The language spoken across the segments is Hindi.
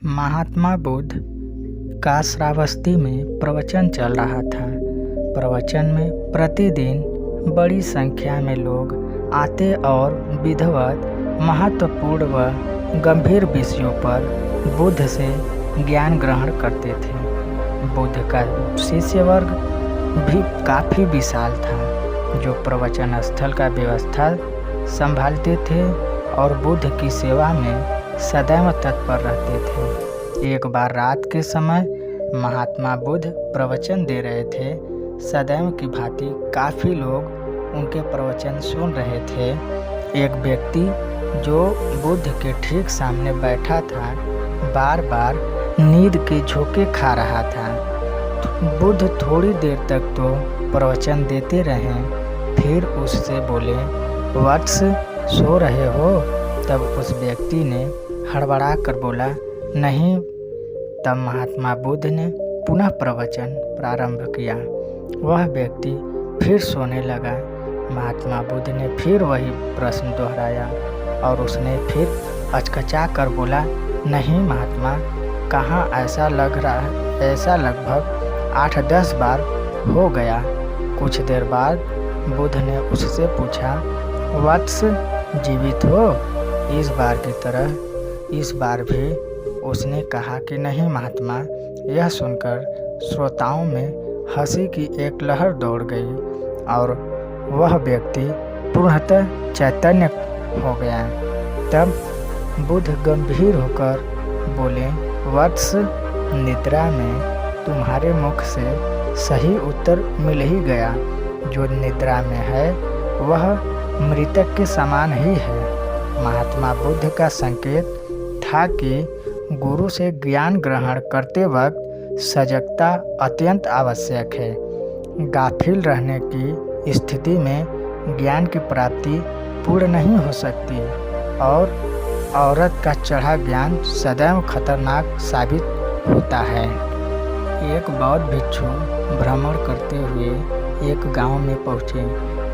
महात्मा बुद्ध का श्रावस्ती में प्रवचन चल रहा था। प्रवचन में प्रतिदिन बड़ी संख्या में लोग आते और विधिवत महत्वपूर्ण व गंभीर विषयों पर बुद्ध से ज्ञान ग्रहण करते थे। बुद्ध का शिष्य वर्ग भी काफ़ी विशाल था, जो प्रवचन स्थल का व्यवस्था संभालते थे और बुद्ध की सेवा में सदैव तत्पर रहते थे। एक बार रात के समय महात्मा बुद्ध प्रवचन दे रहे थे। सदैव की भांति काफ़ी लोग उनके प्रवचन सुन रहे थे। एक व्यक्ति जो बुद्ध के ठीक सामने बैठा था, बार बार नींद के झोंके खा रहा था। बुद्ध थोड़ी देर तक तो प्रवचन देते रहे, फिर उससे बोले, वत्स सो रहे हो? तब उस व्यक्ति ने हड़बड़ा कर बोला, नहीं। तब महात्मा बुद्ध ने पुनः प्रवचन प्रारंभ किया। वह व्यक्ति फिर सोने लगा। महात्मा बुद्ध ने फिर वही प्रश्न दोहराया और उसने फिर अचकचा कर बोला, नहीं महात्मा, कहाँ, ऐसा लगभग 8-10 बार हो गया। कुछ देर बाद बुद्ध ने उससे पूछा, वत्स जीवित हो? इस बार की तरह इस बार भी उसने कहा कि नहीं महात्मा। यह सुनकर श्रोताओं में हंसी की एक लहर दौड़ गई और वह व्यक्ति पूर्णतः चैतन्य हो गया। तब बुद्ध गंभीर होकर बोले, वत्स, निद्रा में तुम्हारे मुख से सही उत्तर मिल ही गया। जो निद्रा में है वह मृतक के समान ही है। महात्मा बुद्ध का संकेत था कि गुरु से ज्ञान ग्रहण करते वक्त सजगता अत्यंत आवश्यक है। गाफिल रहने की स्थिति में ज्ञान की प्राप्ति पूर्ण नहीं हो सकती और औरत का चढ़ा ज्ञान सदैव खतरनाक साबित होता है। एक बौद्ध भिक्षु भ्रमण करते हुए एक गांव में पहुँचे।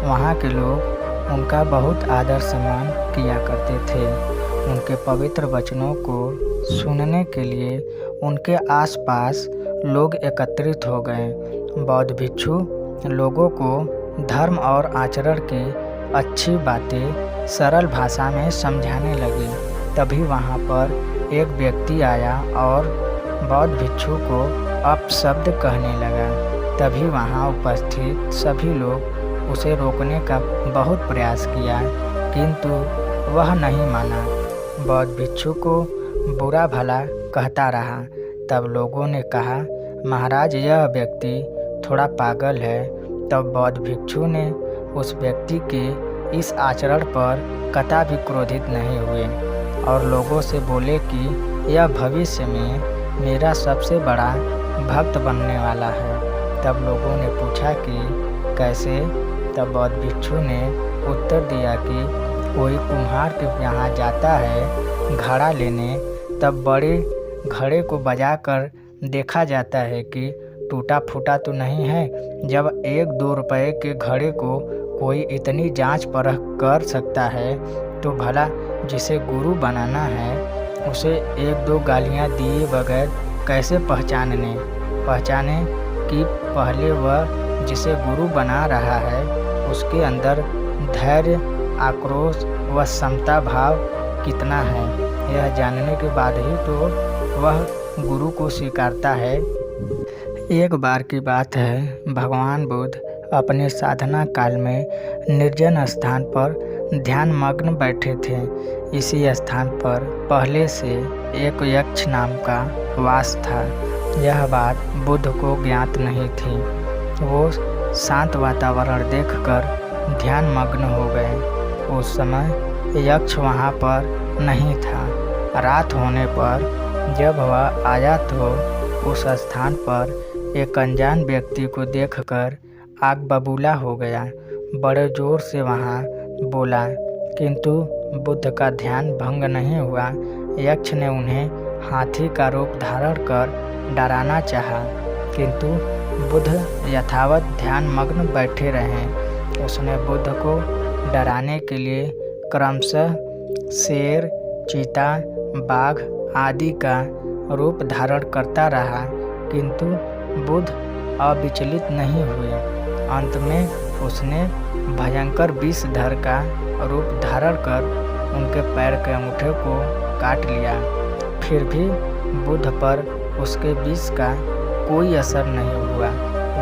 वहाँ के लोग उनका बहुत आदर सम्मान किया करते थे। उनके पवित्र वचनों को सुनने के लिए उनके आसपास लोग एकत्रित हो गए। बौद्ध भिक्षु लोगों को धर्म और आचरण की अच्छी बातें सरल भाषा में समझाने लगे। तभी वहाँ पर एक व्यक्ति आया और बौद्ध भिक्षु को अपशब्द कहने लगा। तभी वहाँ उपस्थित सभी लोग उसे रोकने का बहुत प्रयास किया, किंतु वह नहीं माना। बौद्ध भिक्षु को बुरा भला कहता रहा। तब लोगों ने कहा, महाराज, यह व्यक्ति थोड़ा पागल है। तब बौद्ध भिक्षु ने उस व्यक्ति के इस आचरण पर कतई भी क्रोधित नहीं हुए और लोगों से बोले कि यह भविष्य में मेरा सबसे बड़ा भक्त बनने वाला है। तब लोगों ने पूछा कि कैसे? तब बौद्ध भिक्षु ने उत्तर दिया कि कोई कुम्हार के यहाँ जाता है घड़ा लेने, तब बड़े घड़े को बजाकर देखा जाता है कि टूटा फूटा तो नहीं है। जब 1-2 रुपए के घड़े को कोई इतनी जांच परख कर सकता है, तो भला जिसे गुरु बनाना है उसे 1-2 गालियाँ दिए बगैर कैसे पहचाने कि पहले वह जिसे गुरु बना रहा है उसके अंदर धैर्य, आक्रोश व समता भाव कितना है। यह जानने के बाद ही तो वह गुरु को स्वीकारता है। एक बार की बात है, भगवान बुद्ध अपने साधना काल में निर्जन स्थान पर ध्यान मग्न बैठे थे। इसी स्थान पर पहले से एक यक्ष नाम का वास था। यह बात बुद्ध को ज्ञात नहीं थी। वो शांत वातावरण देखकर ध्यान मग्न हो गए। उस समय यक्ष वहाँ पर नहीं था। रात होने पर जब वह आया तो उस स्थान पर एक अनजान व्यक्ति को देखकर आग बबूला हो गया। बड़े जोर से वहाँ बोला, किंतु बुद्ध का ध्यान भंग नहीं हुआ। यक्ष ने उन्हें हाथी का रूप धारण कर डराना चाहा, किंतु बुद्ध यथावत ध्यान मग्न बैठे रहे। उसने बुद्ध को डराने के लिए क्रमशः शेर, चीता, बाघ आदि का रूप धारण करता रहा, किंतु बुद्ध अविचलित नहीं हुए। अंत में उसने भयंकर विषधर का रूप धारण कर उनके पैर के अंगूठे को काट लिया। फिर भी बुद्ध पर उसके विष का कोई असर नहीं हुआ।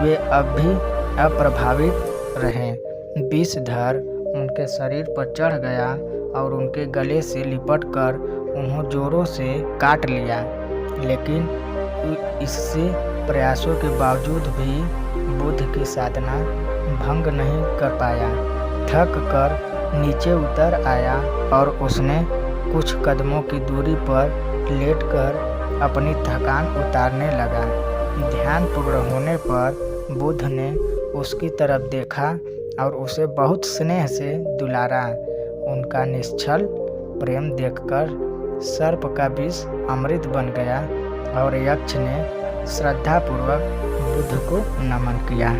वे अब भी अप्रभावित रहे। विषधर उनके शरीर पर चढ़ गया और उनके गले से लिपट कर उन्हें जोरों से काट लिया, लेकिन इससे प्रयासों के बावजूद भी बुद्ध की साधना भंग नहीं कर पाया। थक कर नीचे उतर आया और उसने कुछ कदमों की दूरी पर लेटकर अपनी थकान उतारने लगा। ध्यान पूर्ण होने पर बुद्ध ने उसकी तरफ देखा और उसे बहुत स्नेह से दुलारा। उनका निश्चल प्रेम देखकर सर्प का विष अमृत बन गया और यक्ष ने श्रद्धापूर्वक बुद्ध को नमन किया।